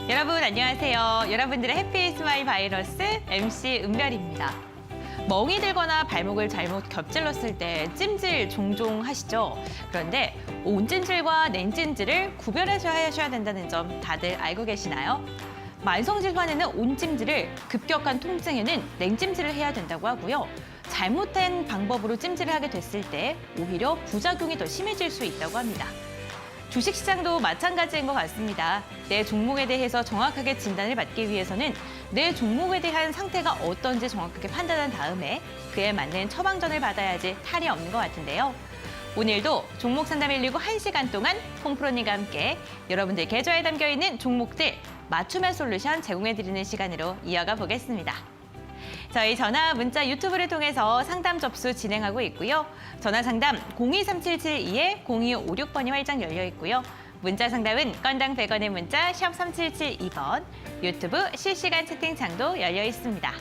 여러분 안녕하세요. 여러분들의 해피 스마일 바이러스 MC 은별입니다. 멍이 들거나 발목을 잘못 겹질렀을 때 찜질 종종 하시죠? 그런데 온찜질과 냉찜질을 구별하셔야 된다는 점 다들 알고 계시나요? 만성질환에는 온찜질을, 급격한 통증에는 냉찜질을 해야 된다고 하고요. 잘못된 방법으로 찜질을 하게 됐을 때 오히려 부작용이 더 심해질 수 있다고 합니다. 주식시장도 마찬가지인 것 같습니다. 내 종목에 대해서 정확하게 진단을 받기 위해서는 내 종목에 대한 상태가 어떤지 정확하게 판단한 다음에 그에 맞는 처방전을 받아야지 탈이 없는 것 같은데요. 오늘도 종목 상담 119 1시간 동안 홍프로님과 함께 여러분들 계좌에 담겨있는 종목들 맞춤형 솔루션 제공해드리는 시간으로 이어가 보겠습니다. 저희 전화, 문자, 유튜브를 통해서 상담 접수 진행하고 있고요. 전화 상담 023772-0256번이 활짝 열려 있고요. 문자 상담은 건당 100원의 문자 샵 3772번, 유튜브 실시간 채팅창도 열려 있습니다.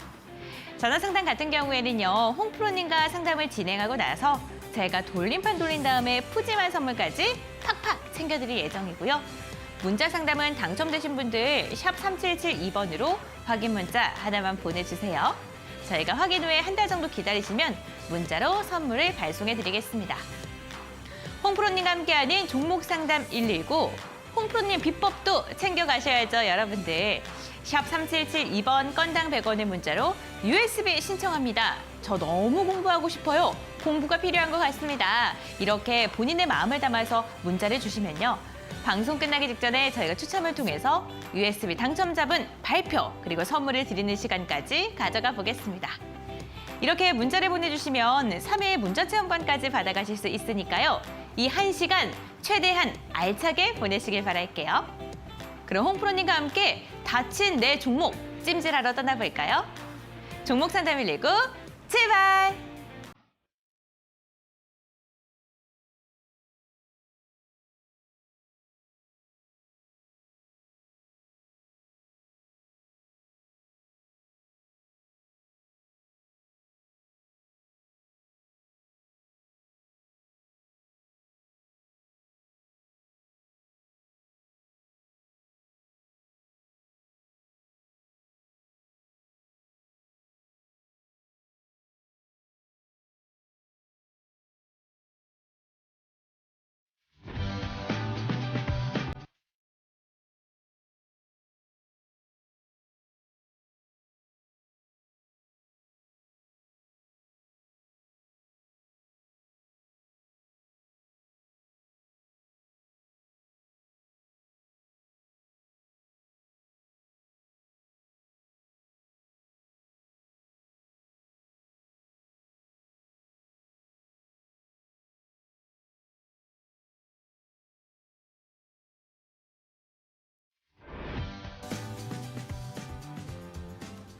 전화 상담 같은 경우에는요, 홍프로님과 상담을 진행하고 나서 제가 돌림판 돌린 다음에 푸짐한 선물까지 팍팍 챙겨드릴 예정이고요. 문자 상담은 당첨되신 분들 샵 3772번으로 확인 문자 하나만 보내주세요. 저희가 확인 후에 한 달 정도 기다리시면 문자로 선물을 발송해드리겠습니다. 홍프로님과 함께하는 종목 상담 119, 홍프로님 비법도 챙겨가셔야죠, 여러분들. 샵 3772번 건당 100원의 문자로 USB 신청합니다. 저 너무 공부하고 싶어요. 공부가 필요한 것 같습니다. 이렇게 본인의 마음을 담아서 문자를 주시면요. 방송 끝나기 직전에 저희가 추첨을 통해서 USB 당첨자분 발표 그리고 선물을 드리는 시간까지 가져가 보겠습니다. 이렇게 문자를 보내주시면 3회 문자체험권까지 받아가실 수 있으니까요. 이 1시간 최대한 알차게 보내시길 바랄게요. 그럼 홍프로님과 함께 다친 내 종목 찜질하러 떠나볼까요? 종목 상담 119 출발!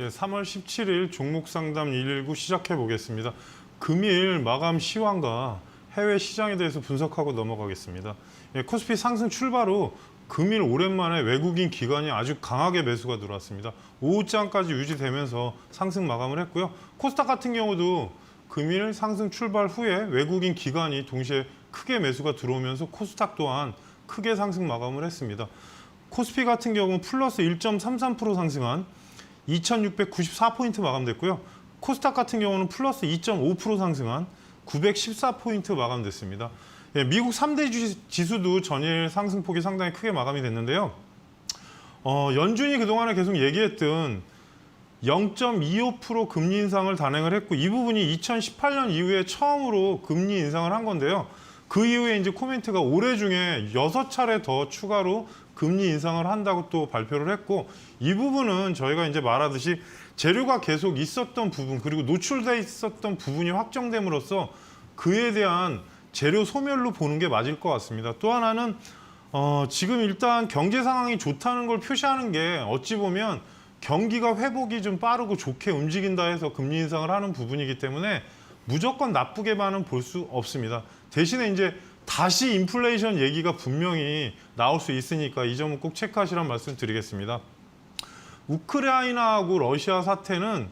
예, 3월 17일 종목 상담 119 시작해 보겠습니다. 금일 마감 시황과 해외 시장에 대해서 분석하고 넘어가겠습니다. 예, 코스피 상승 출발 후 금일 오랜만에 외국인 기관이 아주 강하게 매수가 들어왔습니다. 오후장까지 유지되면서 상승 마감을 했고요. 코스닥 같은 경우도 금일 상승 출발 후에 외국인 기관이 동시에 크게 매수가 들어오면서 코스닥 또한 크게 상승 마감을 했습니다. 코스피 같은 경우는 플러스 1.33% 상승한 2,694포인트 마감됐고요. 코스닥 같은 경우는 플러스 2.5% 상승한 914포인트 마감됐습니다. 예, 미국 3대 지수도 전일 상승폭이 상당히 크게 마감이 됐는데요. 연준이 그동안에 계속 얘기했던 0.25% 금리 인상을 단행을 했고 이 부분이 2018년 이후에 처음으로 금리 인상을 한 건데요. 그 이후에 이제 코멘트가 올해 중에 6차례 더 추가로 금리 인상을 한다고 또 발표를 했고 이 부분은 저희가 이제 말하듯이 재료가 계속 있었던 부분 그리고 노출돼 있었던 부분이 확정됨으로써 그에 대한 재료 소멸로 보는 게 맞을 것 같습니다. 또 하나는 지금 일단 경제 상황이 좋다는 걸 표시하는 게 어찌 보면 경기가 회복이 좀 빠르고 좋게 움직인다 해서 금리 인상을 하는 부분이기 때문에 무조건 나쁘게만은 볼 수 없습니다. 대신에 이제 다시 인플레이션 얘기가 분명히 나올 수 있으니까 이 점은 꼭 체크하시라는 말씀 드리겠습니다. 우크라이나하고 러시아 사태는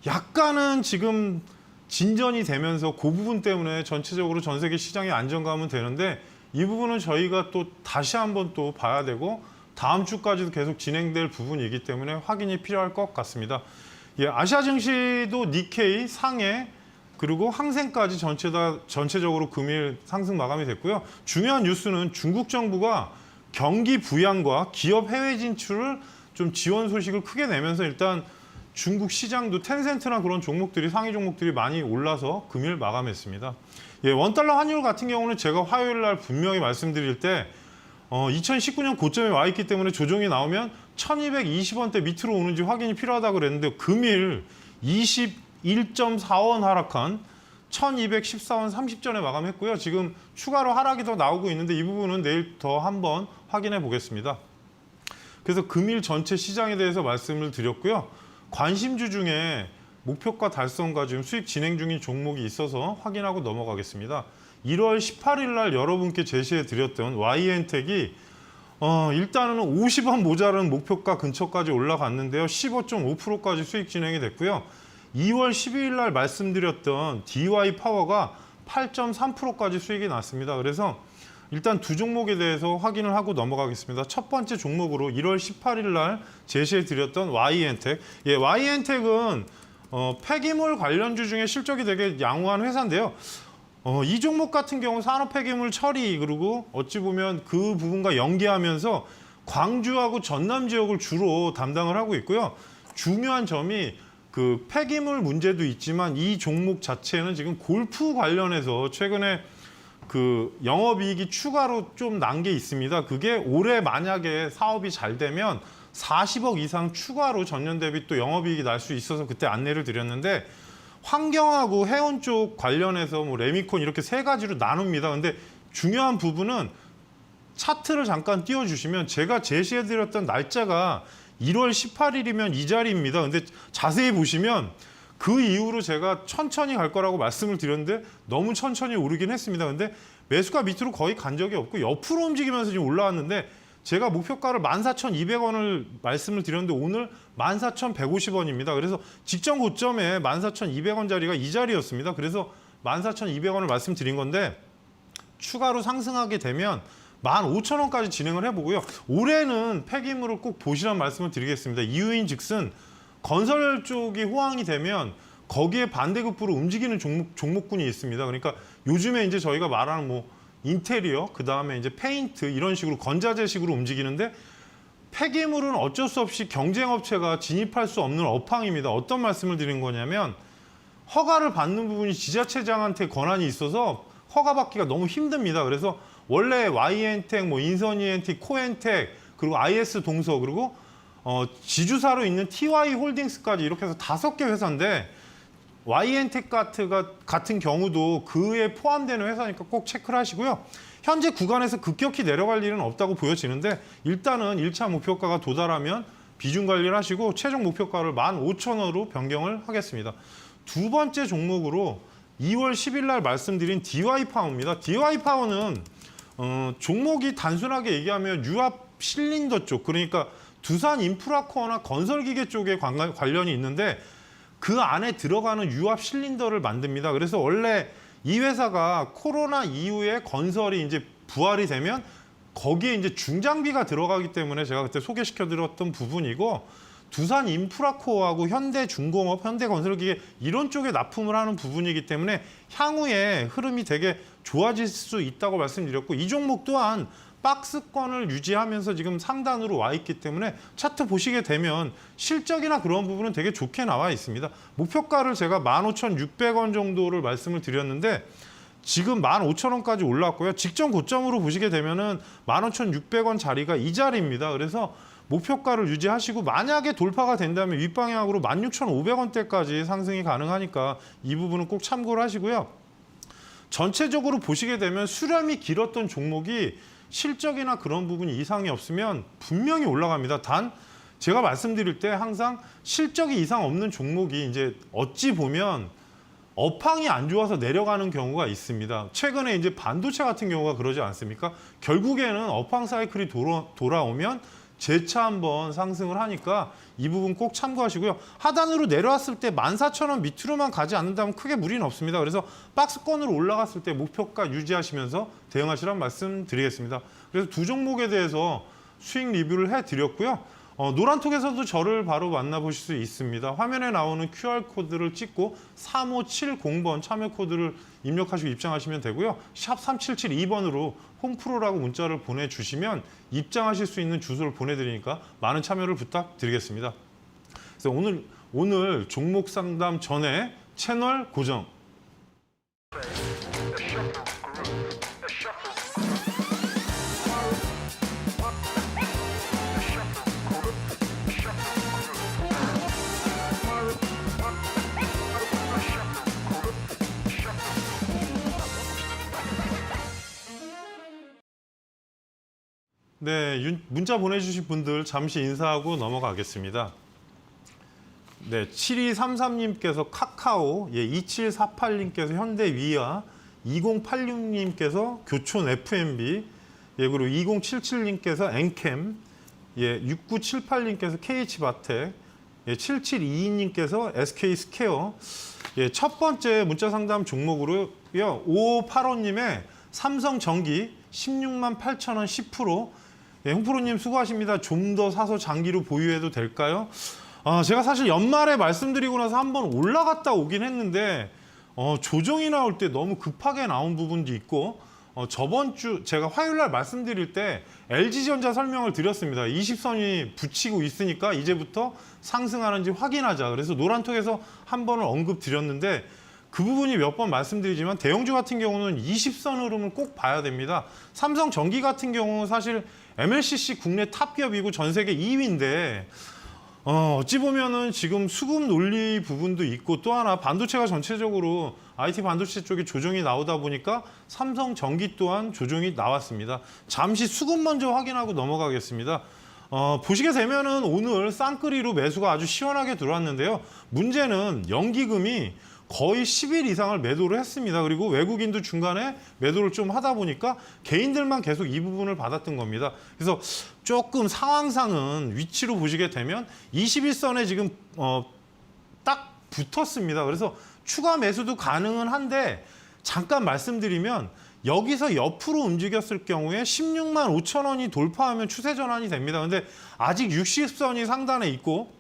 약간은 지금 진전이 되면서 그 부분 때문에 전체적으로 전 세계 시장의 안정감은 되는데 이 부분은 저희가 또 다시 한번 또 봐야 되고 다음 주까지도 계속 진행될 부분이기 때문에 확인이 필요할 것 같습니다. 예, 아시아 증시도 니케이, 상해, 그리고 항생까지 전체적으로 금일 상승 마감이 됐고요. 중요한 뉴스는 중국 정부가 경기 부양과 기업 해외 진출을 좀 지원 소식을 크게 내면서 일단 중국 시장도 텐센트나 그런 종목들이 상위 종목들이 많이 올라서 금일 마감했습니다. 예, 원달러 환율 같은 경우는 제가 화요일 날 분명히 말씀드릴 때 2019년 고점에 와 있기 때문에 조정이 나오면 1220원대 밑으로 오는지 확인이 필요하다고 그랬는데 금일 21.4원 하락한 1214원 30전에 마감했고요. 지금 추가로 하락이 더 나오고 있는데 이 부분은 내일 더 한번 확인해 보겠습니다. 그래서 금일 전체 시장에 대해서 말씀을 드렸고요. 관심주 중에 목표가 달성과 지금 수익 진행 중인 종목이 있어서 확인하고 넘어가겠습니다. 1월 18일 날 여러분께 제시해 드렸던 YN텍이 일단은 50원 모자른 목표가 근처까지 올라갔는데요. 15.5%까지 수익 진행이 됐고요. 2월 12일 날 말씀드렸던 DY 파워가 8.3%까지 수익이 났습니다. 그래서 일단 두 종목에 대해서 확인을 하고 넘어가겠습니다. 첫 번째 종목으로 1월 18일 날 제시해 드렸던 YN텍. 예, YN텍은 폐기물 관련주 중에 실적이 되게 양호한 회사인데요. 이 종목 같은 경우 산업 폐기물 처리 그리고 어찌 보면 그 부분과 연계하면서 광주하고 전남 지역을 주로 담당을 하고 있고요. 중요한 점이 그 폐기물 문제도 있지만 이 종목 자체는 지금 골프 관련해서 최근에 그 영업이익이 추가로 좀 난 게 있습니다. 그게 올해 만약에 사업이 잘 되면 40억 이상 추가로 전년 대비 또 영업이익이 날 수 있어서 그때 안내를 드렸는데 환경하고 해운 쪽 관련해서 뭐 레미콘 이렇게 세 가지로 나눕니다. 근데 중요한 부분은 차트를 잠깐 띄워주시면 제가 제시해드렸던 날짜가 1월 18일이면 이 자리입니다. 근데 자세히 보시면 그 이후로 제가 천천히 갈 거라고 말씀을 드렸는데 너무 천천히 오르긴 했습니다. 근데 매수가 밑으로 거의 간 적이 없고 옆으로 움직이면서 지금 올라왔는데 제가 목표가를 14,200원을 말씀을 드렸는데 오늘 14,150원입니다. 그래서 직전 고점에 14,200원짜리가 이 자리였습니다. 그래서 14,200원을 말씀드린 건데 추가로 상승하게 되면 15,000원까지 진행을 해보고요. 올해는 폐기물을 꼭 보시라는 말씀을 드리겠습니다. 이유인 즉슨 건설 쪽이 호황이 되면 거기에 반대급부로 움직이는 종목군이 있습니다. 그러니까 요즘에 이제 저희가 말하는 뭐 인테리어, 그 다음에 이제 페인트 이런 식으로 건자재식으로 움직이는데 폐기물은 어쩔 수 없이 경쟁업체가 진입할 수 없는 업황입니다. 어떤 말씀을 드린 거냐면 허가를 받는 부분이 지자체장한테 권한이 있어서 허가받기가 너무 힘듭니다. 그래서 원래 YN텍, 뭐 인선이엔텍, 코엔텍, 그리고 IS 동서, 그리고 지주사로 있는 TY 홀딩스까지 이렇게 해서 5개 회사인데 YN텍 같은 경우도 그에 포함되는 회사니까 꼭 체크를 하시고요. 현재 구간에서 급격히 내려갈 일은 없다고 보여지는데 일단은 1차 목표가가 도달하면 비중 관리를 하시고 최종 목표가를 15,000원으로 변경을 하겠습니다. 두 번째 종목으로 2월 10일 날 말씀드린 DY 파워입니다. DY 파워는 종목이 단순하게 얘기하면 유압 실린더 쪽, 그러니까 두산 인프라코어나 건설기계 쪽에 관련이 있는데 그 안에 들어가는 유압 실린더를 만듭니다. 그래서 원래 이 회사가 코로나 이후에 건설이 이제 부활이 되면 거기에 이제 중장비가 들어가기 때문에 제가 그때 소개시켜드렸던 부분이고 두산 인프라코어하고 현대중공업, 현대건설기계 이런 쪽에 납품을 하는 부분이기 때문에 향후에 흐름이 되게 좋아질 수 있다고 말씀드렸고 이 종목 또한 박스권을 유지하면서 지금 상단으로 와 있기 때문에 차트 보시게 되면 실적이나 그런 부분은 되게 좋게 나와 있습니다. 목표가를 제가 15,600원 정도를 말씀을 드렸는데 지금 15,000원까지 올랐고요. 직전 고점으로 보시게 되면은 15,600원 자리가 이 자리입니다. 그래서 목표가를 유지하시고 만약에 돌파가 된다면 윗방향으로 16,500원대까지 상승이 가능하니까 이 부분은 꼭 참고를 하시고요. 전체적으로 보시게 되면 수렴이 길었던 종목이 실적이나 그런 부분이 이상이 없으면 분명히 올라갑니다. 단 제가 말씀드릴 때 항상 실적이 이상 없는 종목이 이제 어찌 보면 업황이 안 좋아서 내려가는 경우가 있습니다. 최근에 이제 반도체 같은 경우가 그러지 않습니까? 결국에는 업황 사이클이 돌아오면 재차 한번 상승을 하니까 이 부분 꼭 참고하시고요. 하단으로 내려왔을 때 14,000원 밑으로만 가지 않는다면 크게 무리는 없습니다. 그래서 박스권으로 올라갔을 때 목표가 유지하시면서 대응하시라는 말씀 드리겠습니다. 그래서 두 종목에 대해서 수익 리뷰를 해드렸고요. 노란톡에서도 저를 바로 만나보실 수 있습니다. 화면에 나오는 QR코드를 찍고 3570번 참여 코드를 입력하시고 입장하시면 되고요. 샵 3772번으로 홈프로라고 문자를 보내주시면 입장하실 수 있는 주소를 보내드리니까 많은 참여를 부탁드리겠습니다. 그래서 오늘 종목 상담 전에 채널 고정. 네, 문자 보내주신 분들 잠시 인사하고 넘어가겠습니다. 네, 7233님께서 카카오, 2748님께서 현대위아, 2086님께서 교촌 FMB, 그리고 2077님께서 엔캠, 6978님께서 KH바텍, 7722님께서 SK스퀘어, 첫 번째 문자 상담 종목으로요. 5585님의 삼성전기 16만 8천 원 10%. 홍프로님 수고하십니다. 좀 더 사서 장기로 보유해도 될까요? 제가 사실 연말에 말씀드리고 나서 한번 올라갔다 오긴 했는데 조정이 나올 때 너무 급하게 나온 부분도 있고 저번 주 제가 화요일 날 말씀드릴 때 LG전자 설명을 드렸습니다. 20선이 붙이고 있으니까 이제부터 상승하는지 확인하자. 그래서 노란톡에서 한 번을 언급 드렸는데 그 부분이 몇 번 말씀드리지만 대형주 같은 경우는 20선 흐름을 꼭 봐야 됩니다. 삼성전기 같은 경우는 사실 MLCC 국내 탑기업이고 전 세계 2위인데 어찌 보면은 지금 수급 논리 부분도 있고 또 하나 반도체가 전체적으로 IT 반도체 쪽에 조정이 나오다 보니까 삼성전기 또한 조정이 나왔습니다. 잠시 수급 먼저 확인하고 넘어가겠습니다. 보시게 되면은 오늘 쌍끌이로 매수가 아주 시원하게 들어왔는데요. 문제는 연기금이 거의 10일 이상을 매도를 했습니다. 그리고 외국인도 중간에 매도를 좀 하다 보니까 개인들만 계속 이 부분을 받았던 겁니다. 그래서 조금 상황상은 위치로 보시게 되면 21선에 지금 딱 붙었습니다. 그래서 추가 매수도 가능은 한데 잠깐 말씀드리면 여기서 옆으로 움직였을 경우에 16만 5천 원이 돌파하면 추세 전환이 됩니다. 근데 아직 60선이 상단에 있고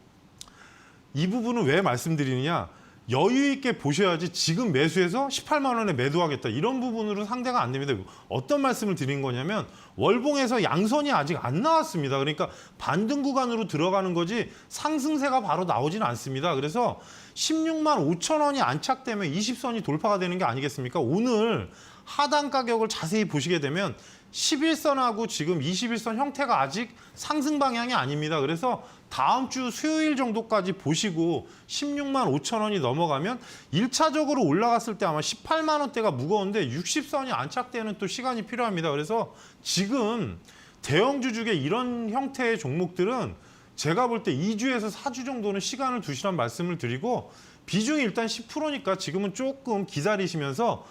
이 부분은 왜 말씀드리느냐? 여유 있게 보셔야지 지금 매수해서 18만 원에 매도하겠다 이런 부분으로 상대가 안 됩니다. 어떤 말씀을 드린 거냐면 월봉에서 양선이 아직 안 나왔습니다. 그러니까 반등 구간으로 들어가는 거지 상승세가 바로 나오지는 않습니다. 그래서 16만 5천 원이 안착되면 20선이 돌파가 되는 게 아니겠습니까? 오늘 하단 가격을 자세히 보시게 되면 11선하고 지금 21선 형태가 아직 상승 방향이 아닙니다. 그래서 다음 주 수요일 정도까지 보시고 16만 5천 원이 넘어가면 1차적으로 올라갔을 때 아마 18만 원대가 무거운데 60선이 안착되는 또 시간이 필요합니다. 그래서 지금 대형주 중에 이런 형태의 종목들은 제가 볼 때 2주에서 4주 정도는 시간을 두시란 말씀을 드리고 비중이 일단 10%니까 지금은 조금 기다리시면서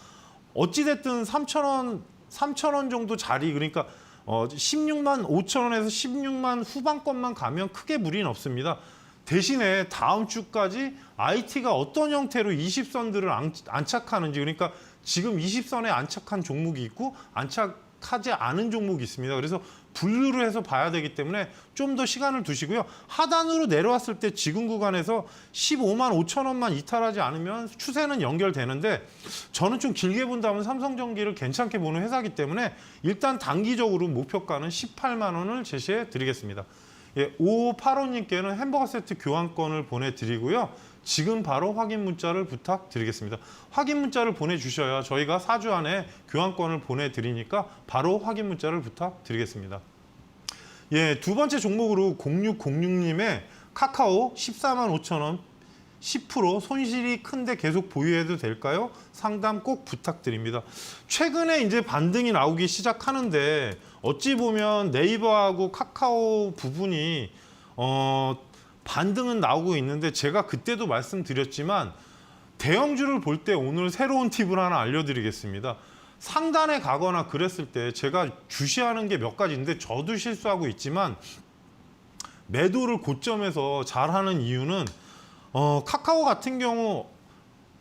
어찌됐든 3천 원 정도 자리 그러니까 16만 5천 원에서 16만 후반권만 가면 크게 무리는 없습니다. 대신에 다음 주까지 IT가 어떤 형태로 20선들을 안착하는지 그러니까 지금 20선에 안착한 종목이 있고 안착하지 않은 종목이 있습니다. 그래서 분류를 해서 봐야 되기 때문에 좀 더 시간을 두시고요. 하단으로 내려왔을 때 지금 구간에서 15만 5천 원만 이탈하지 않으면 추세는 연결되는데 저는 좀 길게 본다면 삼성전기를 괜찮게 보는 회사이기 때문에 일단 단기적으로 목표가는 18만 원을 제시해 드리겠습니다. 5585님께는 햄버거 세트 교환권을 보내드리고요. 지금 바로 확인 문자를 부탁드리겠습니다. 확인 문자를 보내주셔야 저희가 4주 안에 교환권을 보내드리니까 바로 확인 문자를 부탁드리겠습니다. 두 번째 종목으로 0606님의 카카오 14만 5천 원 10% 손실이 큰데 계속 보유해도 될까요? 상담 꼭 부탁드립니다. 최근에 이제 반등이 나오기 시작하는데 어찌 보면 네이버하고 카카오 부분이 반등은 나오고 있는데 제가 그때도 말씀드렸지만 대형주를 볼 때 오늘 새로운 팁을 하나 알려드리겠습니다. 상단에 가거나 그랬을 때 제가 주시하는 게 몇 가지인데 저도 실수하고 있지만 매도를 고점에서 잘하는 이유는 카카오 같은 경우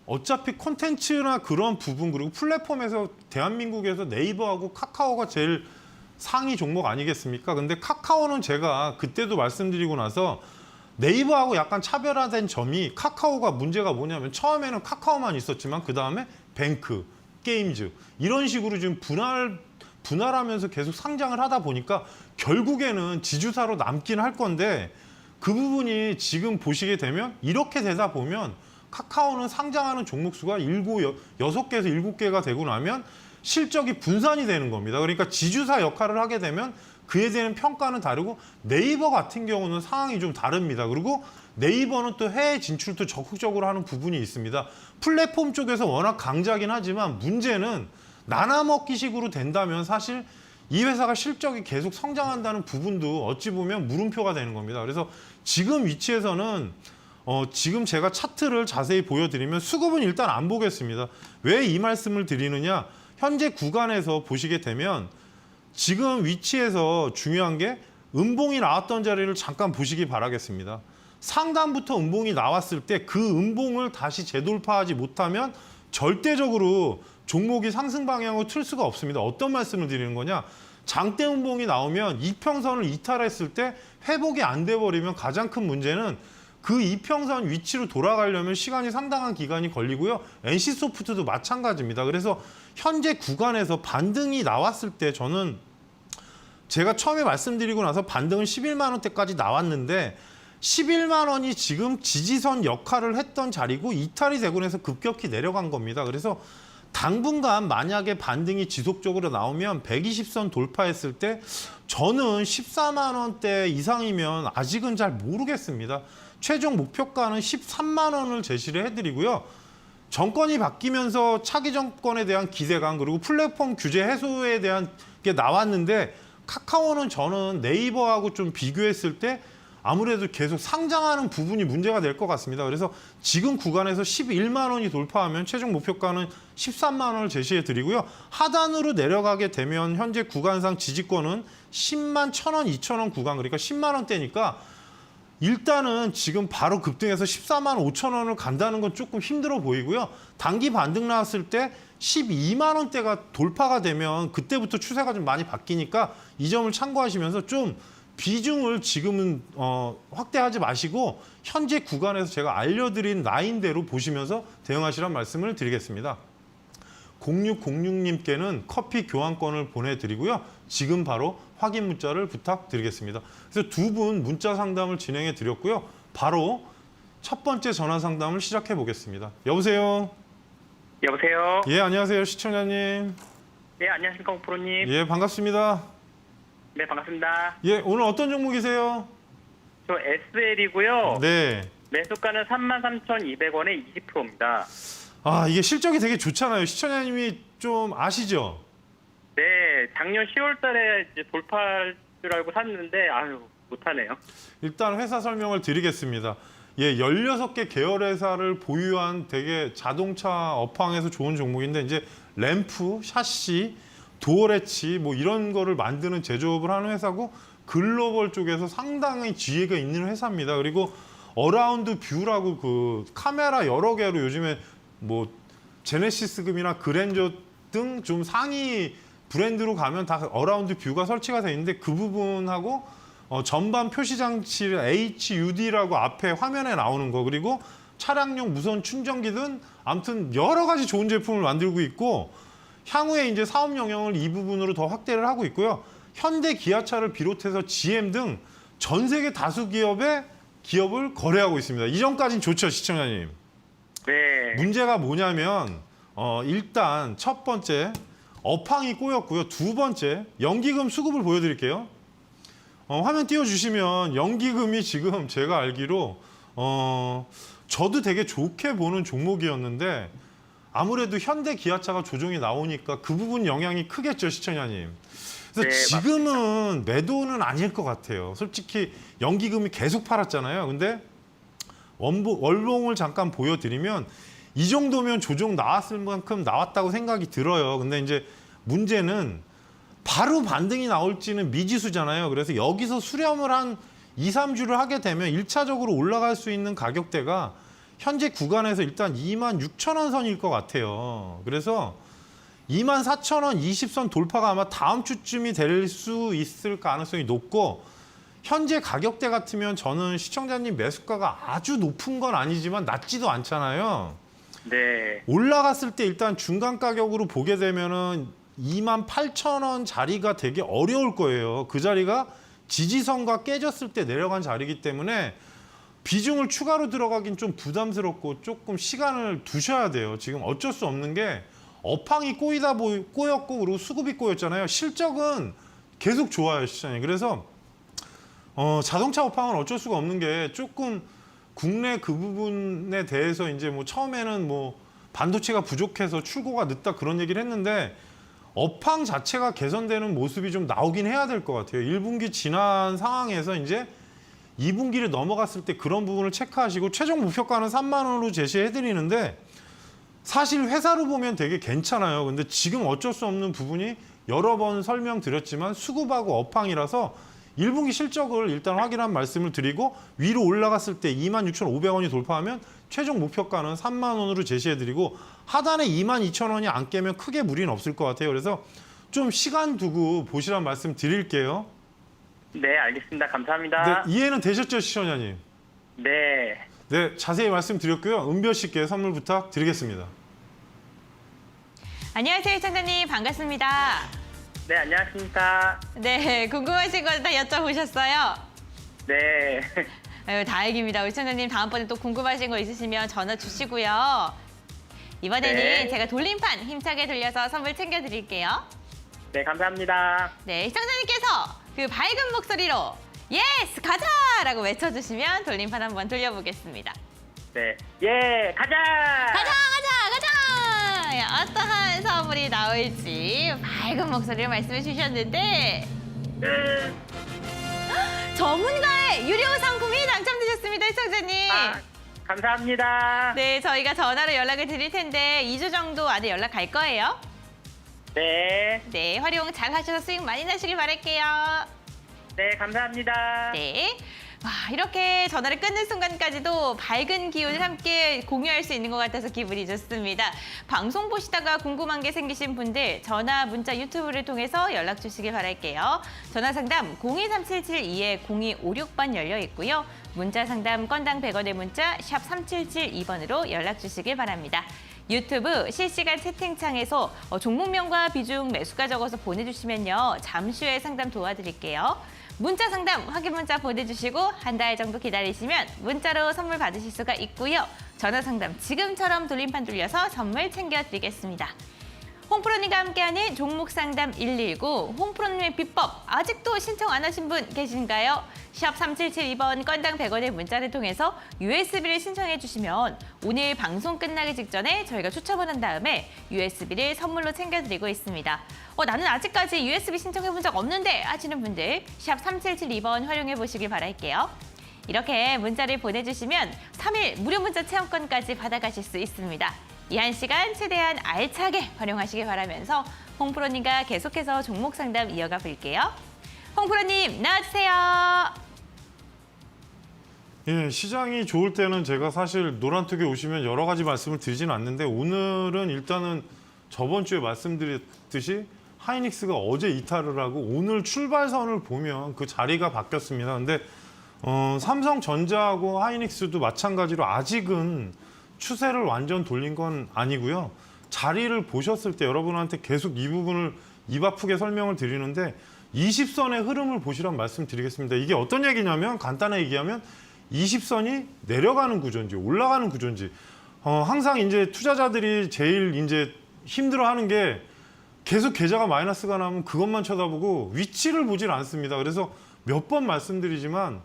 어차피 콘텐츠나 그런 부분 그리고 플랫폼에서 대한민국에서 네이버하고 카카오가 제일 상위 종목 아니겠습니까? 근데 카카오는 제가 그때도 말씀드리고 나서 네이버하고 약간 차별화된 점이 카카오가 문제가 뭐냐면 처음에는 카카오만 있었지만 그 다음에 뱅크, 게임즈 이런 식으로 지금 분할하면서 계속 상장을 하다 보니까 결국에는 지주사로 남긴 할 건데 그 부분이 지금 보시게 되면 이렇게 되다 보면 카카오는 상장하는 종목 수가 6개에서 7개가 되고 나면 실적이 분산이 되는 겁니다. 그러니까 지주사 역할을 하게 되면 그에 대한 평가는 다르고 네이버 같은 경우는 상황이 좀 다릅니다. 그리고 네이버는 또 해외 진출도 적극적으로 하는 부분이 있습니다. 플랫폼 쪽에서 워낙 강자긴 하지만 문제는 나눠먹기식으로 된다면 사실 이 회사가 실적이 계속 성장한다는 부분도 어찌 보면 물음표가 되는 겁니다. 그래서 지금 위치에서는 지금 제가 차트를 자세히 보여드리면 수급은 일단 안 보겠습니다. 왜 이 말씀을 드리느냐? 현재 구간에서 보시게 되면 지금 위치에서 중요한 게 음봉이 나왔던 자리를 잠깐 보시기 바라겠습니다. 상단부터 음봉이 나왔을 때 그 음봉을 다시 재돌파하지 못하면 절대적으로 종목이 상승 방향으로 틀 수가 없습니다. 어떤 말씀을 드리는 거냐? 장대 음봉이 나오면 이평선을 이탈했을 때 회복이 안 돼 버리면 가장 큰 문제는 그 이평선 위치로 돌아가려면 시간이 상당한 기간이 걸리고요. NC소프트도 마찬가지입니다. 그래서 현재 구간에서 반등이 나왔을 때 저는 제가 처음에 말씀드리고 나서 반등은 11만 원대까지 나왔는데 11만 원이 지금 지지선 역할을 했던 자리고 이탈이 되고 나서 급격히 내려간 겁니다. 그래서 당분간 만약에 반등이 지속적으로 나오면 120선 돌파했을 때 저는 14만 원대 이상이면 아직은 잘 모르겠습니다. 최종 목표가는 13만 원을 제시를 해드리고요. 정권이 바뀌면서 차기 정권에 대한 기대감 그리고 플랫폼 규제 해소에 대한 게 나왔는데 카카오는 저는 네이버하고 좀 비교했을 때 아무래도 계속 상장하는 부분이 문제가 될 것 같습니다. 그래서 지금 구간에서 11만 원이 돌파하면 최종 목표가는 13만 원을 제시해 드리고요. 하단으로 내려가게 되면 현재 구간상 지지권은 10만 1,000원, 2,000원 구간 그러니까 10만 원대니까 일단은 지금 바로 급등해서 14만 5천 원을 간다는 건 조금 힘들어 보이고요. 단기 반등 나왔을 때 12만 원대가 돌파가 되면 그때부터 추세가 좀 많이 바뀌니까 이 점을 참고하시면서 좀 비중을 지금은 확대하지 마시고 현재 구간에서 제가 알려드린 라인대로 보시면서 대응하시란 말씀을 드리겠습니다. 0606님께는 커피 교환권을 보내드리고요. 지금 바로 확인 문자를 부탁드리겠습니다. 그래서 두 분 문자 상담을 진행해 드렸고요. 바로 첫 번째 전화 상담을 시작해 보겠습니다. 여보세요? 여보세요? 예, 안녕하세요. 시청자님. 네, 안녕하십니까, 프로님. 예, 반갑습니다. 네, 반갑습니다. 예, 오늘 어떤 종목이세요? 저 SL이고요. 네. 매수가는 33,200원에 20%입니다. 아, 이게 실적이 되게 좋잖아요. 시청자님이 좀 아시죠? 네, 작년 10월 달에 이제 돌파할 줄 알고 샀는데, 아유, 못하네요. 일단 회사 설명을 드리겠습니다. 예, 16개 계열 회사를 보유한 되게 자동차 업황에서 좋은 종목인데 이제 램프, 샤시, 도어 해치 뭐 이런 거를 만드는 제조업을 하는 회사고 글로벌 쪽에서 상당히 지위가 있는 회사입니다. 그리고 어라운드 뷰라고 그 카메라 여러 개로 요즘에 뭐 제네시스급이나 그랜저 등 좀 상위 브랜드로 가면 다 어라운드 뷰가 설치가 돼 있는데 그 부분하고 전반 표시 장치 HUD라고 앞에 화면에 나오는 거 그리고 차량용 무선 충전기 등 아무튼 여러 가지 좋은 제품을 만들고 있고 향후에 이제 사업 영역을 이 부분으로 더 확대를 하고 있고요. 현대 기아차를 비롯해서 GM 등 전 세계 다수 기업을 거래하고 있습니다. 이전까지는 좋죠, 시청자님. 네. 문제가 뭐냐면 일단 첫 번째 업황이 꼬였고요. 두 번째 연기금 수급을 보여드릴게요. 화면 띄워주시면 연기금이 지금 제가 알기로 저도 되게 좋게 보는 종목이었는데 아무래도 현대 기아차가 조정이 나오니까 그 부분 영향이 크겠죠, 시청자님. 그래서 네, 지금은 매도는 아닐 것 같아요. 솔직히 연기금이 계속 팔았잖아요. 근데 월봉을 잠깐 보여드리면 이 정도면 조정 나왔을 만큼 나왔다고 생각이 들어요. 근데 이제 문제는 바로 반등이 나올지는 미지수잖아요. 그래서 여기서 수렴을 한 2, 3주를 하게 되면 1차적으로 올라갈 수 있는 가격대가 현재 구간에서 일단 26,000원 선일 것 같아요. 그래서 24,000원 20선 돌파가 아마 다음 주쯤이 될 수 있을 가능성이 높고 현재 가격대 같으면 저는 시청자님 매수가가 아주 높은 건 아니지만 낮지도 않잖아요. 네. 올라갔을 때 일단 중간 가격으로 보게 되면은 28,000원 자리가 되게 어려울 거예요. 그 자리가 지지선과 깨졌을 때 내려간 자리이기 때문에 비중을 추가로 들어가긴 좀 부담스럽고 조금 시간을 두셔야 돼요. 지금 어쩔 수 없는 게 업황이 꼬였고 그리고 수급이 꼬였잖아요. 실적은 계속 좋아요, 시장이. 그래서 자동차 업황은 어쩔 수가 없는 게 조금 국내 그 부분에 대해서 이제 뭐 처음에는 뭐 반도체가 부족해서 출고가 늦다 그런 얘기를 했는데 업황 자체가 개선되는 모습이 좀 나오긴 해야 될 것 같아요. 1분기 지난 상황에서 이제 2분기를 넘어갔을 때 그런 부분을 체크하시고 최종 목표가는 3만 원으로 제시해 드리는데 사실 회사로 보면 되게 괜찮아요. 근데 지금 어쩔 수 없는 부분이 여러 번 설명드렸지만 수급하고 업황이라서 1분기 실적을 일단 확인한 말씀을 드리고 위로 올라갔을 때 26,500원이 돌파하면 최종 목표가는 3만 원으로 제시해드리고 하단에 22,000원이 안 깨면 크게 무리는 없을 것 같아요. 그래서 좀 시간 두고 보시란 말씀 드릴게요. 네, 알겠습니다. 감사합니다. 네, 이해는 되셨죠, 시청자님? 네. 네, 자세히 말씀드렸고요. 은별 씨께 선물 부탁드리겠습니다. 안녕하세요, 시청자님. 반갑습니다. 네, 안녕하십니까. 네, 궁금하신 거 다 여쭤보셨어요? 네. 아유, 다행입니다. 우리 시청자님 다음번에 또 궁금하신 거 있으시면 전화 주시고요. 이번에는 네. 제가 돌림판 힘차게 돌려서 선물 챙겨드릴게요. 네, 감사합니다. 네, 시청자님께서 그 밝은 목소리로 예스 가자! 라고 외쳐주시면 돌림판 한번 돌려보겠습니다. 네. 예, 가자! 가자 가자 가자! 야, 어떠한 선물이 나올지 밝은 목소리로 말씀해 주셨는데 전문가의 유료 상품이 당첨되셨습니다, 시청자님. 아, 감사합니다. 네, 저희가 전화로 연락을 드릴 텐데 2주 정도 안에 연락 갈 거예요. 네. 네, 활용 잘 하셔서 수익 많이 나시길 바랄게요. 네, 감사합니다. 네. 와, 이렇게 전화를 끊는 순간까지도 밝은 기운을 함께 공유할 수 있는 것 같아서 기분이 좋습니다. 방송 보시다가 궁금한 게 생기신 분들 전화, 문자, 유튜브를 통해서 연락 주시길 바랄게요. 전화 상담 023772-0256번 열려 있고요. 문자 상담 건당 100원의 문자 샵 3772번으로 연락 주시길 바랍니다. 유튜브 실시간 채팅창에서 종목명과 비중, 매수가 적어서 보내주시면요. 잠시 후에 상담 도와드릴게요. 문자 상담 확인 문자 보내주시고 한 달 정도 기다리시면 문자로 선물 받으실 수가 있고요. 전화 상담 지금처럼 돌림판 돌려서 선물 챙겨드리겠습니다. 홍프로님과 함께하는 종목 상담 119, 홍프로님의 비법 아직도 신청 안 하신 분 계신가요? 샵 3772번 건당 100원의 문자를 통해서 USB를 신청해 주시면 오늘 방송 끝나기 직전에 저희가 추첨을 한 다음에 USB를 선물로 챙겨드리고 있습니다. 나는 아직까지 USB 신청해 본 적 없는데 하시는 분들 샵 3772번 활용해 보시길 바랄게요. 이렇게 문자를 보내주시면 3일 무료 문자 체험권까지 받아가실 수 있습니다. 이 한 시간 최대한 알차게 활용하시길 바라면서 홍프로님과 계속해서 종목 상담 이어가 볼게요. 홍프로님 나와주세요. 예, 시장이 좋을 때는 제가 사실 노란톡에 오시면 여러 가지 말씀을 드리지는 않는데 오늘은 일단은 저번 주에 말씀드렸듯이 하이닉스가 어제 이탈을 하고 오늘 출발선을 보면 그 자리가 바뀌었습니다. 근데 삼성전자하고 하이닉스도 마찬가지로 아직은 추세를 완전 돌린 건 아니고요. 자리를 보셨을 때 여러분한테 계속 이 부분을 입 아프게 설명을 드리는데 20선의 흐름을 보시란 말씀 드리겠습니다. 이게 어떤 얘기냐면 간단하게 얘기하면 20선이 내려가는 구조인지 올라가는 구조인지 항상 이제 투자자들이 제일 이제 힘들어하는 게 계속 계좌가 마이너스가 나면 그것만 쳐다보고 위치를 보질 않습니다. 그래서 몇 번 말씀드리지만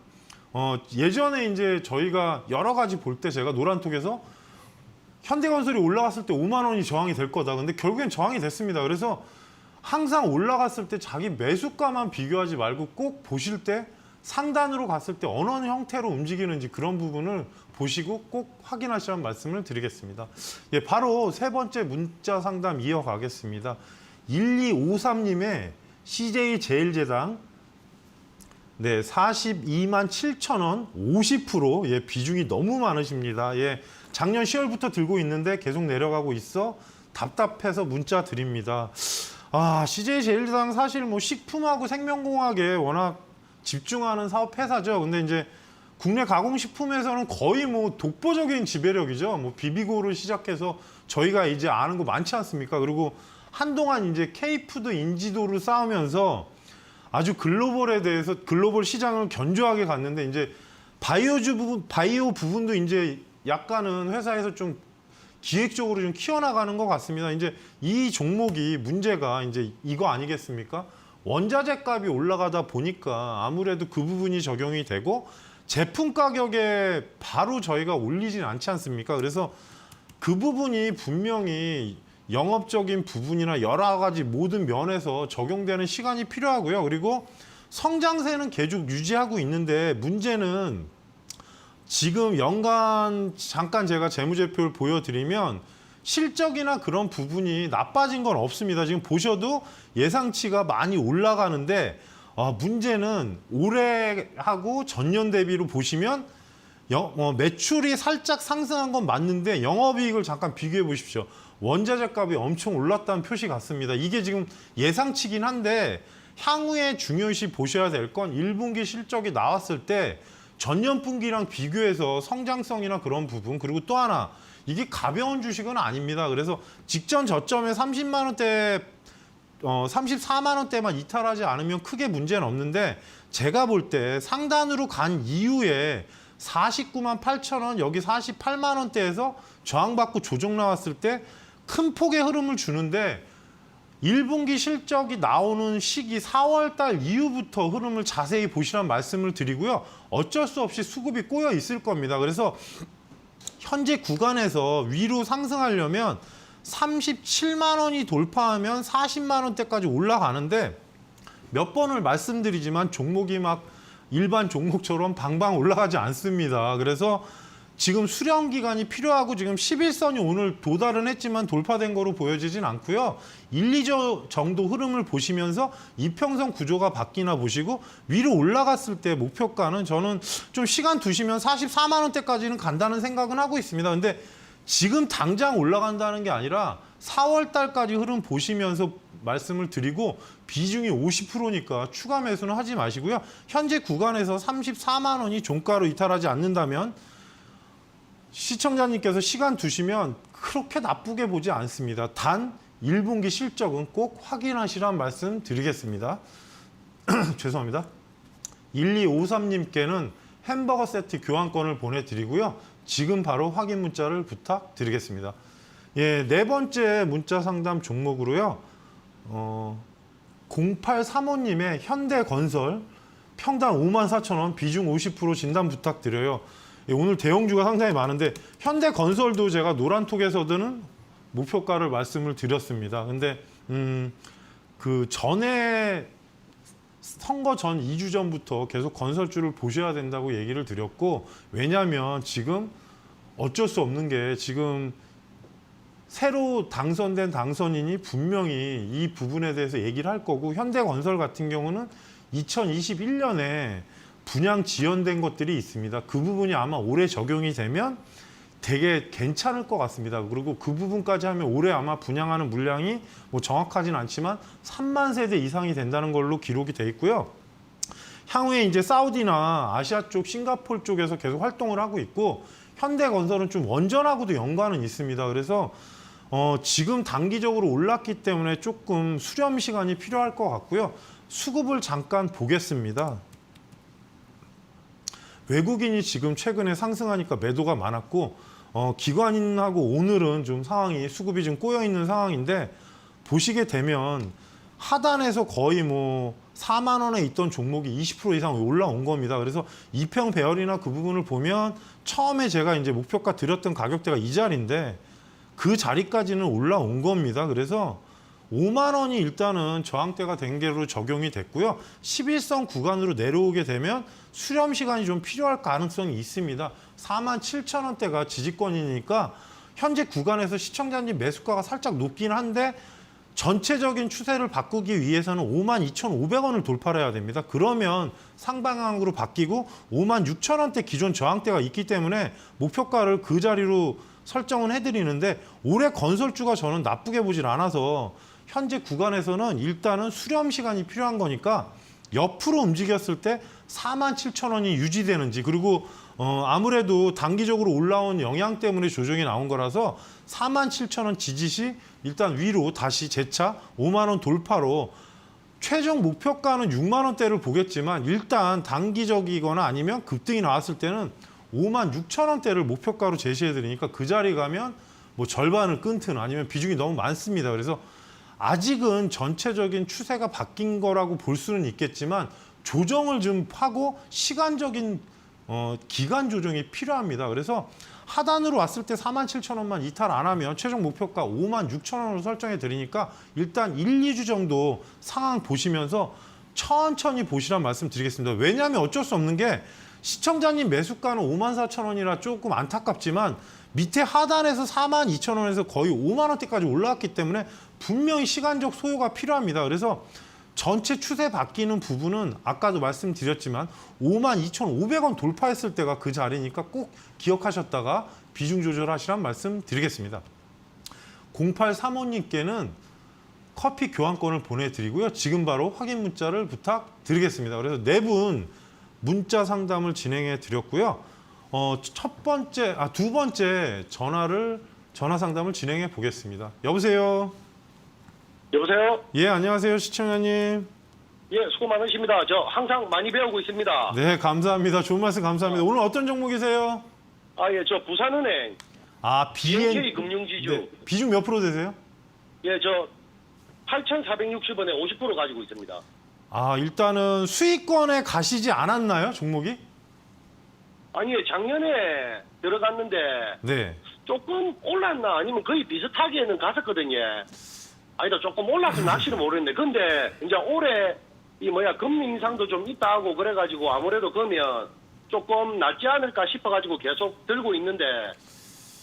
예전에 이제 저희가 여러 가지 볼 때 제가 노란톡에서 현대건설이 올라갔을 때 5만 원이 저항이 될 거다. 근데 결국엔 저항이 됐습니다. 그래서 항상 올라갔을 때 자기 매수가만 비교하지 말고 꼭 보실 때 상단으로 갔을 때 어느 형태로 움직이는지 그런 부분을 보시고 꼭 확인하시라는 말씀을 드리겠습니다. 예, 바로 세 번째 문자 상담 이어가겠습니다. 1253님의 CJ제일제당 네, 42만 7천 원, 50%. 예, 비중이 너무 많으십니다. 예, 작년 10월부터 들고 있는데 계속 내려가고 있어 답답해서 문자 드립니다. CJ 제일상 사실 뭐 식품하고 생명공학에 워낙 집중하는 사업 회사죠. 근데 이제 국내 가공식품에서는 거의 뭐 독보적인 지배력이죠. 뭐 비비고를 시작해서 저희가 이제 아는 거 많지 않습니까? 그리고 한동안 이제 K푸드 인지도를 쌓으면서 아주 글로벌 시장을 견조하게 갔는데 이제 바이오 부분도 이제 약간은 회사에서 좀 기획적으로 좀 키워나가는 것 같습니다. 이제 이 종목이 문제가 이제 이거 아니겠습니까? 원자재 값이 올라가다 보니까 아무래도 그 부분이 적용이 되고 제품 가격에 바로 저희가 올리진 않지 않습니까? 그래서 그 부분이 분명히 영업적인 부분이나 여러 가지 모든 면에서 적용되는 시간이 필요하고요. 그리고 성장세는 계속 유지하고 있는데 문제는 지금 연간 잠깐 제가 재무제표를 보여드리면 실적이나 그런 부분이 나빠진 건 없습니다. 지금 보셔도 예상치가 많이 올라가는데 문제는 올해하고 전년 대비로 보시면 매출이 살짝 상승한 건 맞는데 영업이익을 잠깐 비교해 보십시오. 원자재 값이 엄청 올랐다는 표시 같습니다. 이게 지금 예상치긴 한데 향후에 중요시 보셔야 될 건 1분기 실적이 나왔을 때 전년 분기랑 비교해서 성장성이나 그런 부분, 그리고 또 하나 이게 가벼운 주식은 아닙니다. 그래서 직전 저점에 30만 원대 34만 원대만 이탈하지 않으면 크게 문제는 없는데 제가 볼 때 상단으로 간 이후에 49만 8천 원, 여기 48만 원대에서 저항받고 조정 나왔을 때 큰 폭의 흐름을 주는데 1분기 실적이 나오는 시기 4월 달 이후부터 흐름을 자세히 보시란 말씀을 드리고요. 어쩔 수 없이 수급이 꼬여 있을 겁니다. 그래서 현재 구간에서 위로 상승하려면 37만 원이 돌파하면 40만 원대까지 올라가는데 몇 번을 말씀드리지만 종목이 막 일반 종목처럼 방방 올라가지 않습니다. 그래서 지금 수렴 기간이 필요하고 지금 11선이 오늘 도달은 했지만 돌파된 거로 보여지진 않고요. 1, 2조 정도 흐름을 보시면서 이평선 구조가 바뀌나 보시고 위로 올라갔을 때 목표가는 저는 좀 시간 두시면 44만 원대까지는 간다는 생각은 하고 있습니다. 근데 지금 당장 올라간다는 게 아니라 4월 달까지 흐름 보시면서 말씀을 드리고 비중이 50%니까 추가 매수는 하지 마시고요. 현재 구간에서 34만 원이 종가로 이탈하지 않는다면 시청자님께서 시간 두시면 그렇게 나쁘게 보지 않습니다. 단 1분기 실적은 꼭 확인하시란 말씀 드리겠습니다. 죄송합니다. 1253님께는 햄버거 세트 교환권을 보내드리고요. 지금 바로 확인 문자를 부탁드리겠습니다. 예, 네 번째 문자 상담 종목으로요. 0835님의 현대건설 평당 54,000원 비중 50% 진단 부탁드려요. 예, 오늘 대형주가 상당히 많은데 현대건설도 제가 노란톡에서는 목표가를 말씀을 드렸습니다. 근데 그 전에 선거 전 2주 전부터 계속 건설주를 보셔야 된다고 얘기를 드렸고, 왜냐하면 지금 어쩔 수 없는 게 지금 새로 당선된 당선인이 분명히 이 부분에 대해서 얘기를 할 거고, 현대건설 같은 경우는 2021년에 분양 지연된 것들이 있습니다. 그 부분이 아마 올해 적용이 되면 되게 괜찮을 것 같습니다. 그리고 그 부분까지 하면 올해 아마 분양하는 물량이 뭐 정확하진 않지만 3만 세대 이상이 된다는 걸로 기록이 돼 있고요. 향후에 이제 사우디나 아시아 쪽, 싱가포르 쪽에서 계속 활동을 하고 있고, 현대건설은 좀 원전하고도 연관은 있습니다. 그래서 지금 단기적으로 올랐기 때문에 조금 수렴 시간이 필요할 것 같고요. 수급을 잠깐 보겠습니다. 외국인이 지금 최근에 상승하니까 매도가 많았고, 기관인하고 오늘은 좀 상황이 수급이 좀 꼬여 있는 상황인데, 보시게 되면 하단에서 거의 뭐 4만 원에 있던 종목이 20% 이상 올라온 겁니다. 그래서 이평 배열이나 그 부분을 보면 처음에 제가 이제 목표가 드렸던 가격대가 이 자리인데 그 자리까지는 올라온 겁니다. 그래서 5만 원이 일단은 저항대가 된 게로 적용이 됐고요. 11선 구간으로 내려오게 되면 수렴 시간이 좀 필요할 가능성이 있습니다. 4만 7천 원대가 지지권이니까 현재 구간에서 시청자님 매수가가 살짝 높긴 한데 전체적인 추세를 바꾸기 위해서는 5만 2,500원을 돌파를 해야 됩니다. 그러면 상방향으로 바뀌고 5만 6천 원대 기존 저항대가 있기 때문에 목표가를 그 자리로 설정은 해드리는데 올해 건설주가 저는 나쁘게 보질 않아서 현재 구간에서는 일단은 수렴 시간이 필요한 거니까 옆으로 움직였을 때 47,000원이 유지되는지 그리고 아무래도 단기적으로 올라온 영향 때문에 조정이 나온 거라서 47,000원 지지 시 일단 위로 다시 재차 5만 원 돌파로 최종 목표가는 6만 원대를 보겠지만 일단 단기적이거나 아니면 급등이 나왔을 때는 5만 6천 원대를 목표가로 제시해 드리니까 그 자리 가면 뭐 절반을 끊든 아니면 비중이 너무 많습니다. 그래서 아직은 전체적인 추세가 바뀐 거라고 볼 수는 있겠지만 조정을 좀 하고 시간적인 기간 조정이 필요합니다. 그래서 하단으로 왔을 때 47,000원만 이탈 안 하면 최종 목표가 56,000원으로 설정해 드리니까 일단 1, 2주 정도 상황 보시면서 천천히 보시란 말씀 드리겠습니다. 왜냐하면 어쩔 수 없는 게 시청자님 매수가는 54,000원이라 조금 안타깝지만 밑에 하단에서 42,000원에서 거의 5만 원대까지 올라왔기 때문에 분명히 시간적 소요가 필요합니다. 그래서 전체 추세 바뀌는 부분은 아까도 말씀드렸지만 52,500원 돌파했을 때가 그 자리니까 꼭 기억하셨다가 비중 조절하시란 말씀 드리겠습니다. 0835님께는 커피 교환권을 보내드리고요. 지금 바로 확인 문자를 부탁드리겠습니다. 그래서 네 분 문자 상담을 진행해 드렸고요. 두 번째 전화 상담을 진행해 보겠습니다. 여보세요. 여보세요? 예, 안녕하세요, 시청자님. 예, 수고 많으십니다. 저 항상 많이 배우고 있습니다. 네, 감사합니다. 좋은 말씀 감사합니다. 오늘 어떤 종목이세요? 예, 저 부산은행 BNK 금융지주. 네, 비중 몇 프로 되세요? 예, 저 8,460원에 50% 가지고 있습니다. 일단은 수익권에 가시지 않았나요, 종목이? 아니요, 작년에 들어갔는데 네. 조금 올랐나 아니면 거의 비슷하게는 갔었거든요. 아니다, 조금 올랐으면 낚시는 모르겠네. 근데 이제 올해 금리 인상도 좀 있다 하고 그래가지고 아무래도 그러면 조금 낫지 않을까 싶어가지고 계속 들고 있는데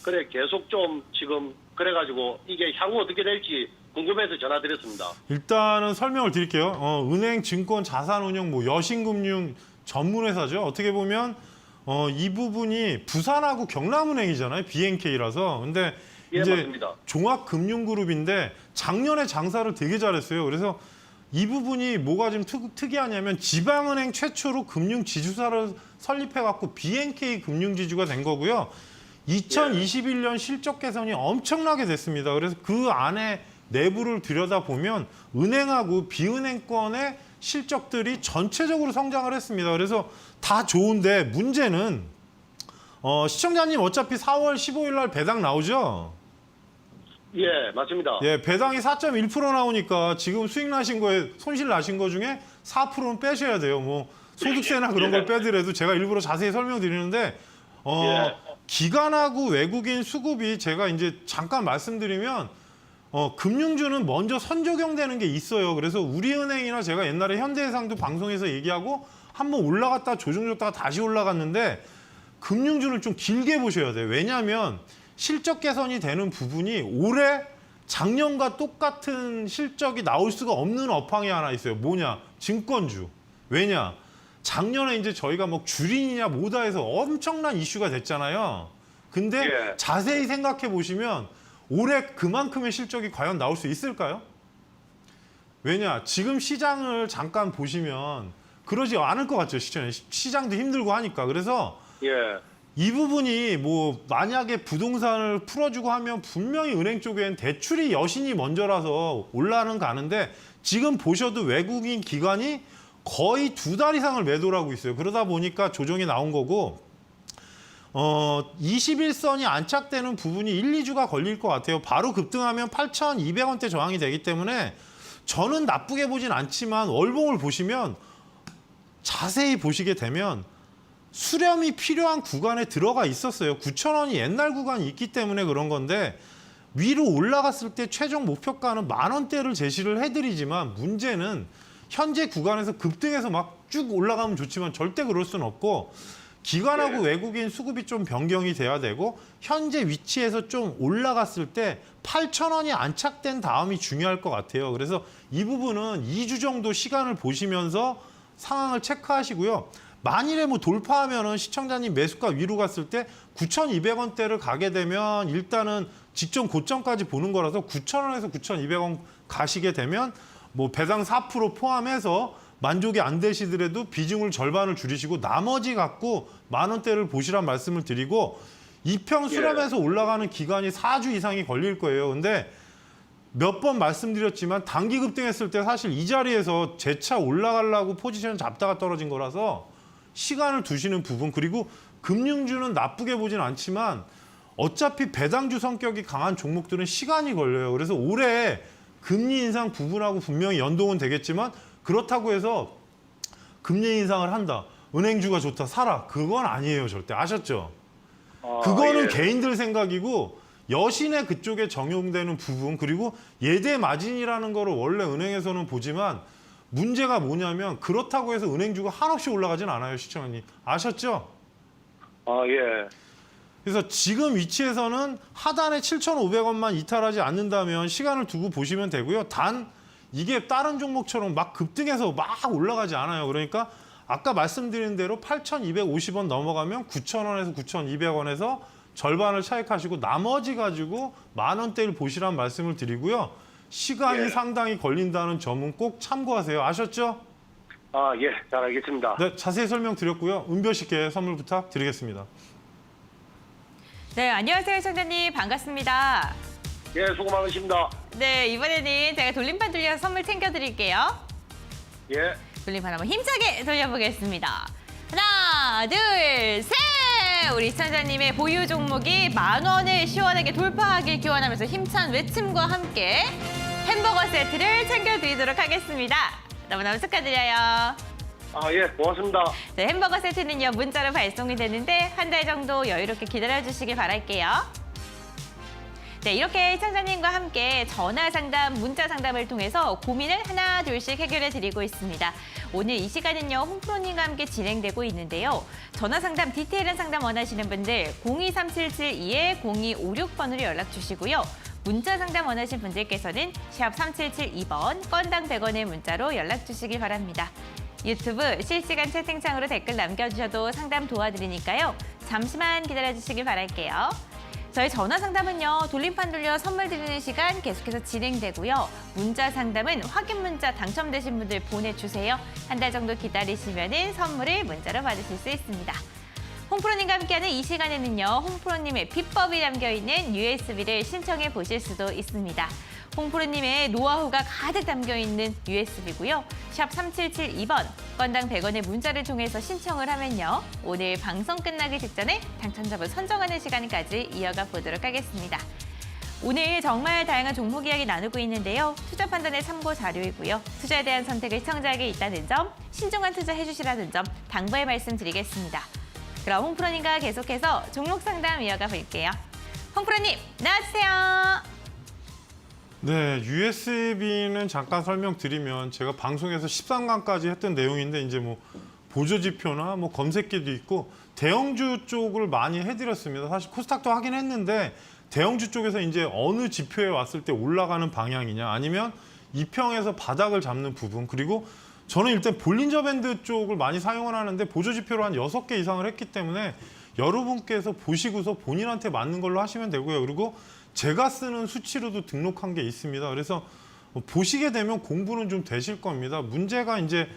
그래 계속 좀 지금 그래가지고 이게 향후 어떻게 될지 궁금해서 전화드렸습니다. 일단은 설명을 드릴게요. 은행, 증권, 자산운용, 여신금융 전문회사죠. 어떻게 보면 이 부분이 부산하고 경남은행이잖아요. BNK라서. 근데 예, 이제 맞습니다. 종합금융그룹인데 작년에 장사를 되게 잘했어요. 그래서 이 부분이 뭐가 좀 특이하냐면 지방은행 최초로 금융지주사를 설립해갖고 BNK 금융지주가 된 거고요. 2021년 실적 개선이 엄청나게 됐습니다. 그래서 그 안에 내부를 들여다보면 은행하고 비은행권의 실적들이 전체적으로 성장을 했습니다. 그래서 다 좋은데 문제는 시청자님 어차피 4월 15일 날 배당 나오죠? 예, 맞습니다. 예, 배당이 4.1% 나오니까 지금 수익 나신 거에 손실 나신 거 중에 4%는 빼셔야 돼요. 뭐 소득세나 그런 걸 빼더라도 제가 일부러 자세히 설명드리는데 기관하고 외국인 수급이 제가 이제 잠깐 말씀드리면 금융주는 먼저 선조경되는 게 있어요. 그래서 우리은행이나 제가 옛날에 현대해상도 방송에서 얘기하고 한번 올라갔다 조정줬다가 다시 올라갔는데 금융주는 좀 길게 보셔야 돼요. 왜냐하면 실적 개선이 되는 부분이 올해 작년과 똑같은 실적이 나올 수가 없는 업황이 하나 있어요. 뭐냐? 증권주. 왜냐? 작년에 이제 저희가 주린이냐 뭐다 해서 엄청난 이슈가 됐잖아요. 근데 예. 자세히 생각해 보시면 올해 그만큼의 실적이 과연 나올 수 있을까요? 왜냐? 지금 시장을 잠깐 보시면 그러지 않을 것 같죠. 시장도 힘들고 하니까. 그래서 예. 이 부분이 만약에 부동산을 풀어주고 하면 분명히 은행 쪽엔 대출이 여신이 먼저라서 올라는 가는데 지금 보셔도 외국인 기관이 거의 2달 이상을 매도를 하고 있어요. 그러다 보니까 조정이 나온 거고 21선이 안착되는 부분이 1, 2주가 걸릴 것 같아요. 바로 급등하면 8,200원대 저항이 되기 때문에 저는 나쁘게 보진 않지만 월봉을 보시면 자세히 보시게 되면 수렴이 필요한 구간에 들어가 있었어요. 9,000원이 옛날 구간이 있기 때문에 그런 건데 위로 올라갔을 때 최종 목표가는 10,000원대를 제시를 해드리지만 문제는 현재 구간에서 급등해서 막 쭉 올라가면 좋지만 절대 그럴 수는 없고 기관하고 외국인 수급이 좀 변경이 돼야 되고 현재 위치에서 좀 올라갔을 때 8,000원이 안착된 다음이 중요할 것 같아요. 그래서 이 부분은 2주 정도 시간을 보시면서 상황을 체크하시고요. 만일에 뭐 돌파하면은 시청자님 매수가 위로 갔을 때 9,200원대를 가게 되면 일단은 직전 고점까지 보는 거라서 9,000원에서 9,200원 가시게 되면 뭐 배당 4% 포함해서 만족이 안 되시더라도 비중을 절반을 줄이시고 나머지 갖고 10,000원대를 보시란 말씀을 드리고 이평 수렴해서 올라가는 기간이 4주 이상이 걸릴 거예요. 근데 몇 번 말씀드렸지만 단기 급등했을 때 사실 이 자리에서 재차 올라가려고 포지션 잡다가 떨어진 거라서 시간을 두시는 부분, 그리고 금융주는 나쁘게 보진 않지만 어차피 배당주 성격이 강한 종목들은 시간이 걸려요. 그래서 올해 금리 인상 부분하고 분명히 연동은 되겠지만 그렇다고 해서 금리 인상을 한다, 은행주가 좋다, 사라, 그건 아니에요. 절대. 아셨죠? 그거는 개인들 생각이고 여신의 그쪽에 적용되는 부분, 그리고 예대 마진이라는 거를 원래 은행에서는 보지만 문제가 뭐냐면 그렇다고 해서 은행주가 한없이 올라가진 않아요. 시청자님. 아셨죠? 예. 그래서 지금 위치에서는 하단에 7,500원만 이탈하지 않는다면 시간을 두고 보시면 되고요. 단 이게 다른 종목처럼 막 급등해서 막 올라가지 않아요. 그러니까 아까 말씀드린 대로 8,250원 넘어가면 9,000원에서 9,200원에서 절반을 차익하시고 나머지 가지고 10,000원대를 보시란 말씀을 드리고요. 시간이 상당히 걸린다는 점은 꼭 참고하세요. 아셨죠? 예. 잘 알겠습니다. 네, 자세히 설명드렸고요. 은별 씨께 선물 부탁드리겠습니다. 네, 안녕하세요, 시청자님. 반갑습니다. 예, 수고 많으십니다. 네, 이번에는 제가 돌림판 돌려서 선물 챙겨드릴게요. 예. 돌림판 한번 힘차게 돌려보겠습니다. 하나, 둘, 셋! 우리 시청자님의 보유 종목이 10,000원을 시원하게 돌파하길 기원하면서 힘찬 외침과 함께 햄버거 세트를 챙겨드리도록 하겠습니다. 너무너무 축하드려요. 예, 고맙습니다. 네, 햄버거 세트는요, 문자로 발송이 되는데 한 달 정도 여유롭게 기다려주시길 바랄게요. 네, 이렇게 시청자님과 함께 전화 상담, 문자 상담을 통해서 고민을 하나 둘씩 해결해 드리고 있습니다. 오늘 이 시간은요, 홍프로님과 함께 진행되고 있는데요. 전화 상담, 디테일한 상담 원하시는 분들 023772-0256번으로 연락 주시고요. 문자 상담 원하시는 분들께서는 샵 3772번, 건당 100원의 문자로 연락 주시기 바랍니다. 유튜브 실시간 채팅창으로 댓글 남겨주셔도 상담 도와드리니까요. 잠시만 기다려주시길 바랄게요. 저희 전화 상담은요, 돌림판 돌려 선물 드리는 시간 계속해서 진행되고요. 문자 상담은 확인 문자 당첨되신 분들 보내주세요. 한 달 정도 기다리시면 선물을 문자로 받으실 수 있습니다. 홍프로님과 함께하는 이 시간에는요, 홍프로님의 비법이 담겨있는 USB를 신청해 보실 수도 있습니다. 홍프로님의 노하우가 가득 담겨있는 USB고요. 샵 3772번, 건당 100원의 문자를 통해서 신청을 하면요. 오늘 방송 끝나기 직전에 당첨자분 선정하는 시간까지 이어가 보도록 하겠습니다. 오늘 정말 다양한 종목 이야기 나누고 있는데요. 투자 판단의 참고 자료이고요. 투자에 대한 선택을 시청자에게 있다는 점, 신중한 투자 해주시라는 점 당부의 말씀드리겠습니다. 그럼 홍프로님과 계속해서 종목 상담 이어가 볼게요. 홍프로님, 나와주세요. 네, USB는 잠깐 설명드리면 제가 방송에서 13강까지 했던 내용인데 이제 뭐 보조지표나 뭐 검색기도 있고 대형주 쪽을 많이 해드렸습니다. 사실 코스닥도 하긴 했는데 대형주 쪽에서 이제 어느 지표에 왔을 때 올라가는 방향이냐, 아니면 이평에서 바닥을 잡는 부분, 그리고 저는 일단 볼린저 밴드 쪽을 많이 사용을 하는데 보조지표로 한 6개 이상을 했기 때문에 여러분께서 보시고서 본인한테 맞는 걸로 하시면 되고요. 그리고 제가 쓰는 수치로도 등록한 게 있습니다. 그래서 보시게 되면 공부는 좀 되실 겁니다. 문제가 이제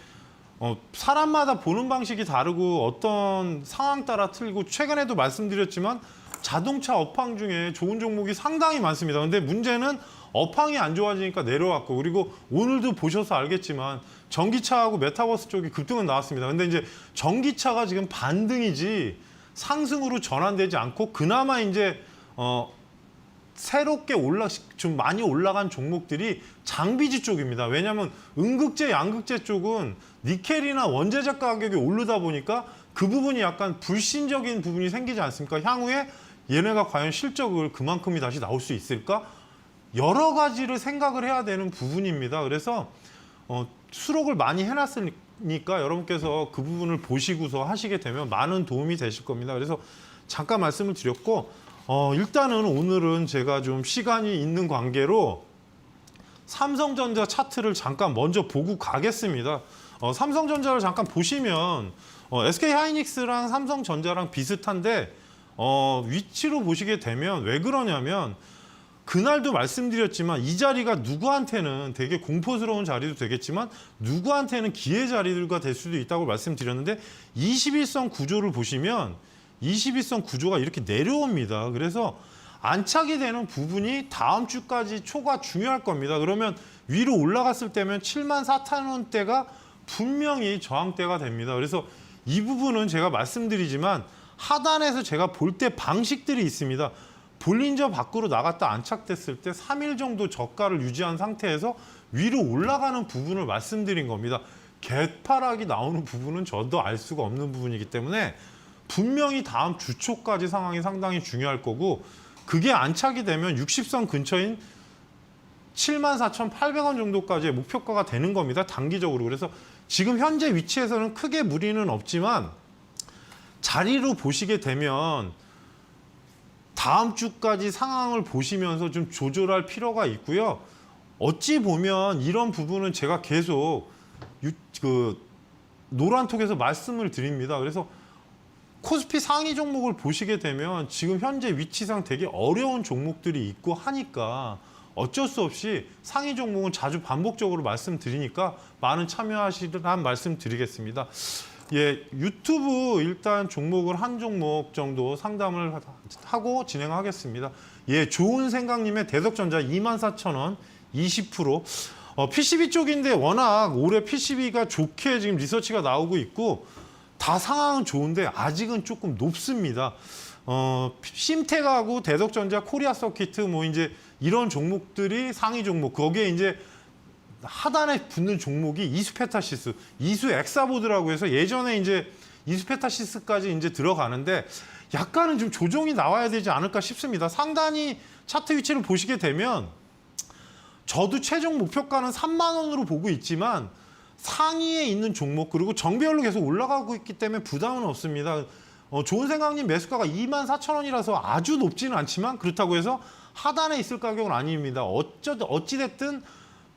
사람마다 보는 방식이 다르고 어떤 상황 따라 틀리고, 최근에도 말씀드렸지만 자동차 업황 중에 좋은 종목이 상당히 많습니다. 근데 문제는 업황이 안 좋아지니까 내려왔고, 그리고 오늘도 보셔서 알겠지만 전기차하고 메타버스 쪽이 급등은 나왔습니다. 근데 이제 전기차가 지금 반등이지 상승으로 전환되지 않고, 그나마 이제 새롭게 좀 많이 올라간 종목들이 장비주 쪽입니다. 왜냐하면 음극재, 양극재 쪽은 니켈이나 원재재 가격이 오르다 보니까 그 부분이 약간 불신적인 부분이 생기지 않습니까? 향후에 얘네가 과연 실적을 그만큼이 다시 나올 수 있을까? 여러 가지를 생각을 해야 되는 부분입니다. 그래서 수록을 많이 해놨으니까 여러분께서 그 부분을 보시고서 하시게 되면 많은 도움이 되실 겁니다. 그래서 잠깐 말씀을 드렸고, 일단은 오늘은 제가 좀 시간이 있는 관계로 삼성전자 차트를 잠깐 먼저 보고 가겠습니다. 삼성전자를 잠깐 보시면 SK 하이닉스랑 삼성전자랑 비슷한데 위치로 보시게 되면 왜 그러냐면 그날도 말씀드렸지만 이 자리가 누구한테는 되게 공포스러운 자리도 되겠지만 누구한테는 기회 자리들과 될 수도 있다고 말씀드렸는데 21선 구조를 보시면 21선 구조가 이렇게 내려옵니다. 그래서 안착이 되는 부분이 다음 주까지 초가 중요할 겁니다. 그러면 위로 올라갔을 때면 74,000원대가 분명히 저항대가 됩니다. 그래서 이 부분은 제가 말씀드리지만 하단에서 제가 볼 때 방식들이 있습니다. 볼린저 밖으로 나갔다 안착됐을 때 3일 정도 저가를 유지한 상태에서 위로 올라가는 부분을 말씀드린 겁니다. 개파락이 나오는 부분은 저도 알 수가 없는 부분이기 때문에 분명히 다음 주 초까지 상황이 상당히 중요할 거고 그게 안착이 되면 60선 근처인 74,800원 정도까지의 목표가가 되는 겁니다. 단기적으로. 그래서 지금 현재 위치에서는 크게 무리는 없지만 자리로 보시게 되면 다음 주까지 상황을 보시면서 좀 조절할 필요가 있고요. 어찌 보면 이런 부분은 제가 계속 노란톡에서 말씀을 드립니다. 그래서 코스피 상위 종목을 보시게 되면 지금 현재 위치상 되게 어려운 종목들이 있고 하니까 어쩔 수 없이 상위 종목은 자주 반복적으로 말씀드리니까 많은 참여하시라는 말씀 드리겠습니다. 예, 유튜브 일단 종목을 한 종목 정도 상담을 하고 진행하겠습니다. 예, 좋은 생각님의 대덕전자 24,000원 20%. PCB 쪽인데 워낙 올해 PCB가 좋게 지금 리서치가 나오고 있고 다 상황은 좋은데 아직은 조금 높습니다. 심텍하고 대덕전자, 코리아 서키트 뭐 이제 이런 종목들이 상위 종목. 거기에 이제 하단에 붙는 종목이 이수페타시스, 이수 엑사보드라고 해서 예전에 이제 이수페타시스까지 이제 들어가는데 약간은 좀 조정이 나와야 되지 않을까 싶습니다. 상단이 차트 위치를 보시게 되면 저도 최종 목표가는 3만 원으로 보고 있지만 상위에 있는 종목 그리고 정배열로 계속 올라가고 있기 때문에 부담은 없습니다. 좋은 생각님 매수가가 24,000원이라서 아주 높지는 않지만 그렇다고 해서 하단에 있을 가격은 아닙니다. 어찌됐든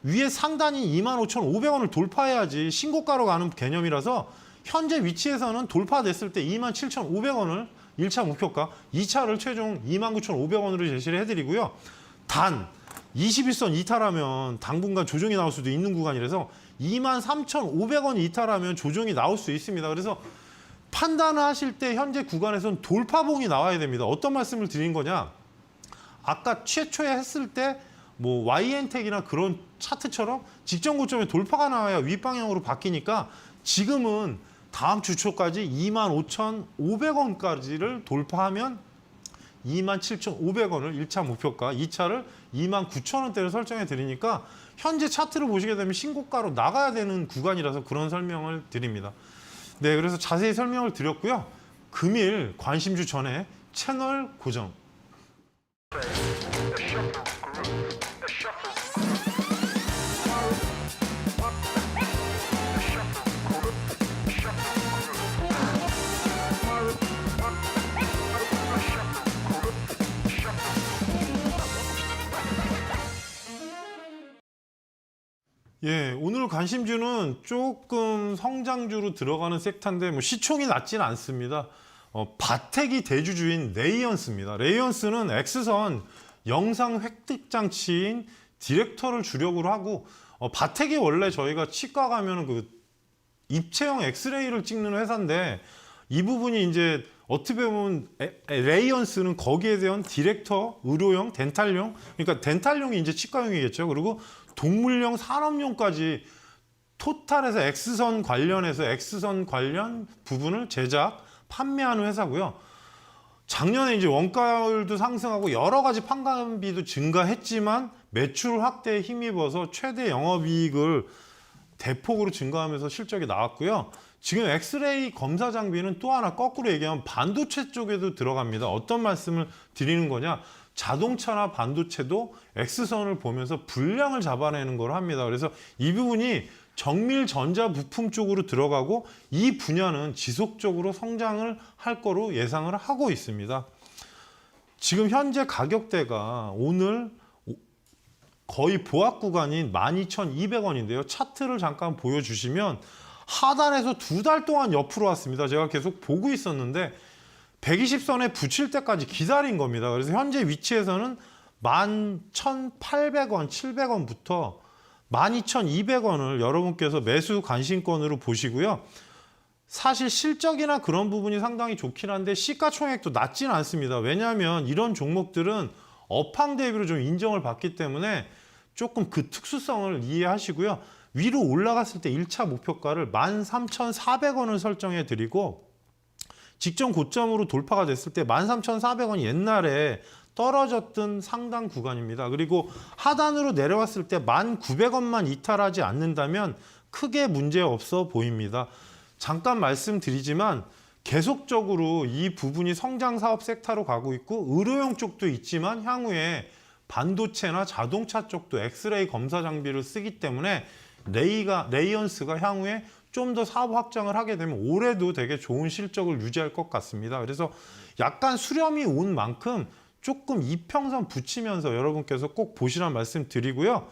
위에 상단이 25,500원을 돌파해야지 신고가로 가는 개념이라서 현재 위치에서는 돌파됐을 때 27,500원을 1차 목표가, 2차를 최종 29,500원으로 제시를 해드리고요. 단 21선 이탈하면 당분간 조정이 나올 수도 있는 구간이라서 23,500원 이탈하면 조정이 나올 수 있습니다. 그래서 판단을 하실 때 현재 구간에서는 돌파봉이 나와야 됩니다. 어떤 말씀을 드린 거냐? 아까 최초에 했을 때 뭐 YN텍이나 그런 차트처럼 직전 고점에 돌파가 나와야 윗방향으로 바뀌니까 지금은 다음 주 초까지 25,500원까지를 돌파하면 27,500원을 1차 목표가, 2차를 29,000원대를 설정해 드리니까 현재 차트를 보시게 되면 신고가로 나가야 되는 구간이라서 그런 설명을 드립니다. 네, 그래서 자세히 설명을 드렸고요. 금일 관심주 전에 채널 고정. 예, 오늘 관심주는 조금 성장주로 들어가는 섹터인데 뭐 시총이 낮지는 않습니다. 바텍이 대주주인 레이언스입니다. 레이언스는 X선 영상 획득 장치인 디렉터를 주력으로 하고 바텍이 원래 저희가 치과 가면은 그 입체형 엑스레이를 찍는 회사인데 이 부분이 이제 어떻게 보면 레이언스는 거기에 대한 디렉터, 의료용, 덴탈용, 그러니까 덴탈용이 이제 치과용이겠죠. 그리고 동물용, 산업용까지 토탈에서 X선 관련해서 X선 관련 부분을 제작, 판매하는 회사고요. 작년에 이제 원가율도 상승하고 여러 가지 판관비도 증가했지만 매출 확대에 힘입어서 최대 영업이익을 대폭으로 증가하면서 실적이 나왔고요. 지금 엑스레이 검사 장비는 또 하나 거꾸로 얘기하면 반도체 쪽에도 들어갑니다. 어떤 말씀을 드리는 거냐? 자동차나 반도체도 X선을 보면서 분량을 잡아내는 걸 합니다. 그래서 이 부분이 정밀 전자 부품 쪽으로 들어가고 이 분야는 지속적으로 성장을 할 거로 예상을 하고 있습니다. 지금 현재 가격대가 오늘 거의 보합 구간인 12,200원인데요. 차트를 잠깐 보여주시면 하단에서 2달 동안 옆으로 왔습니다. 제가 계속 보고 있었는데 120선에 붙일 때까지 기다린 겁니다. 그래서 현재 위치에서는 11,800원, 700원부터 12,200원을 여러분께서 매수 관심권으로 보시고요. 사실 실적이나 그런 부분이 상당히 좋긴 한데 시가총액도 낮진 않습니다. 왜냐하면 이런 종목들은 업황 대비로 좀 인정을 받기 때문에 조금 그 특수성을 이해하시고요. 위로 올라갔을 때 1차 목표가를 13,400원을 설정해 드리고 직전 고점으로 돌파가 됐을 때 13,400원이 옛날에 떨어졌던 상당 구간입니다. 그리고 하단으로 내려왔을 때 1,900원만 이탈하지 않는다면 크게 문제 없어 보입니다. 잠깐 말씀드리지만 계속적으로 이 부분이 성장 사업 섹터로 가고 있고 의료용 쪽도 있지만 향후에 반도체나 자동차 쪽도 엑스레이 검사 장비를 쓰기 때문에 레이언스가 향후에 좀 더 사업 확장을 하게 되면 올해도 되게 좋은 실적을 유지할 것 같습니다. 그래서 약간 수렴이 온 만큼 조금 이평선 붙이면서 여러분께서 꼭 보시란 말씀 드리고요.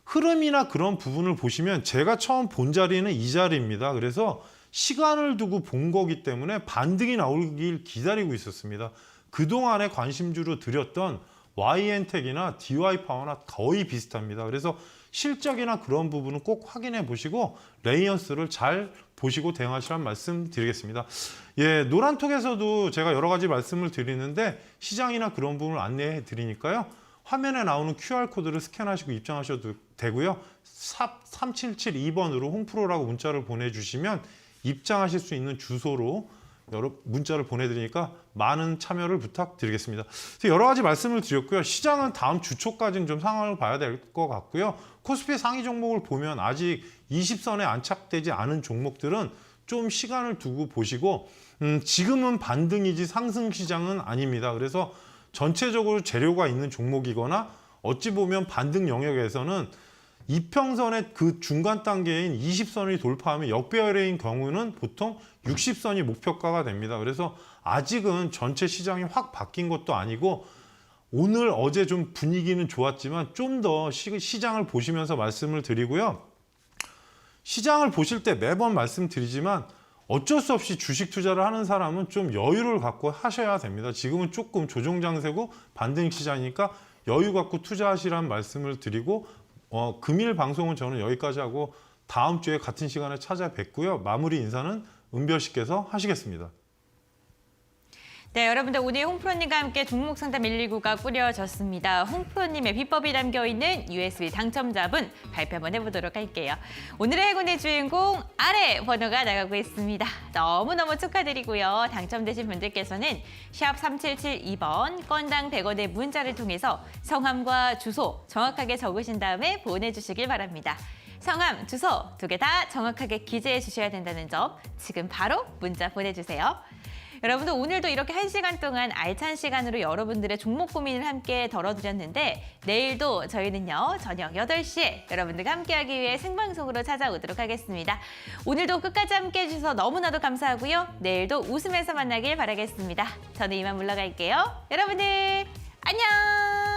흐름이나 그런 부분을 보시면 제가 처음 본 자리는 이 자리입니다. 그래서 시간을 두고 본 거기 때문에 반등이 나오길 기다리고 있었습니다. 그동안에 관심주로 드렸던 YN텍이나 DY파워나 거의 비슷합니다. 그래서 실적이나 그런 부분은 꼭 확인해 보시고 레이언스를 잘 보시고 대응하시란 말씀 드리겠습니다. 예, 노란톡에서도 제가 여러 가지 말씀을 드리는데 시장이나 그런 부분을 안내해 드리니까요. 화면에 나오는 QR코드를 스캔하시고 입장하셔도 되고요. 샵 3772번으로 홍프로라고 문자를 보내주시면 입장하실 수 있는 주소로 문자를 보내드리니까 많은 참여를 부탁드리겠습니다. 여러 가지 말씀을 드렸고요. 시장은 다음 주 초까지는 좀 상황을 봐야 될 것 같고요. 코스피 상위 종목을 보면 아직 20선에 안착되지 않은 종목들은 좀 시간을 두고 보시고 지금은 반등이지 상승 시장은 아닙니다. 그래서 전체적으로 재료가 있는 종목이거나 어찌 보면 반등 영역에서는 이평선의 그 중간 단계인 20선이 돌파하면 역배열인 경우는 보통 60선이 목표가가 됩니다. 그래서 아직은 전체 시장이 확 바뀐 것도 아니고 오늘 어제 좀 분위기는 좋았지만 좀 더 시장을 보시면서 말씀을 드리고요. 시장을 보실 때 매번 말씀드리지만 어쩔 수 없이 주식 투자를 하는 사람은 좀 여유를 갖고 하셔야 됩니다. 지금은 조금 조정 장세고 반등 시장이니까 여유 갖고 투자하시라는 말씀을 드리고 금일 방송은 저는 여기까지 하고 다음 주에 같은 시간에 찾아뵙고요. 마무리 인사는 은별 씨께서 하시겠습니다. 네, 여러분들 오늘 홍프로님과 함께 종목 상담 119가 꾸려졌습니다. 홍프로님의 비법이 담겨있는 USB 당첨자분 발표 한번 해보도록 할게요. 오늘의 행운의 주인공 아래 번호가 나가고 있습니다. 너무너무 축하드리고요. 당첨되신 분들께서는 샵 3772번 건당 100원의 문자를 통해서 성함과 주소 정확하게 적으신 다음에 보내주시길 바랍니다. 성함, 주소 2개 다 정확하게 기재해 주셔야 된다는 점 지금 바로 문자 보내주세요. 여러분들 오늘도 이렇게 1시간 동안 알찬 시간으로 여러분들의 종목 고민을 함께 덜어드렸는데 내일도 저희는요 저녁 8시에 여러분들과 함께하기 위해 생방송으로 찾아오도록 하겠습니다. 오늘도 끝까지 함께해 주셔서 너무나도 감사하고요. 내일도 웃으면서 만나길 바라겠습니다. 저는 이만 물러갈게요. 여러분들 안녕.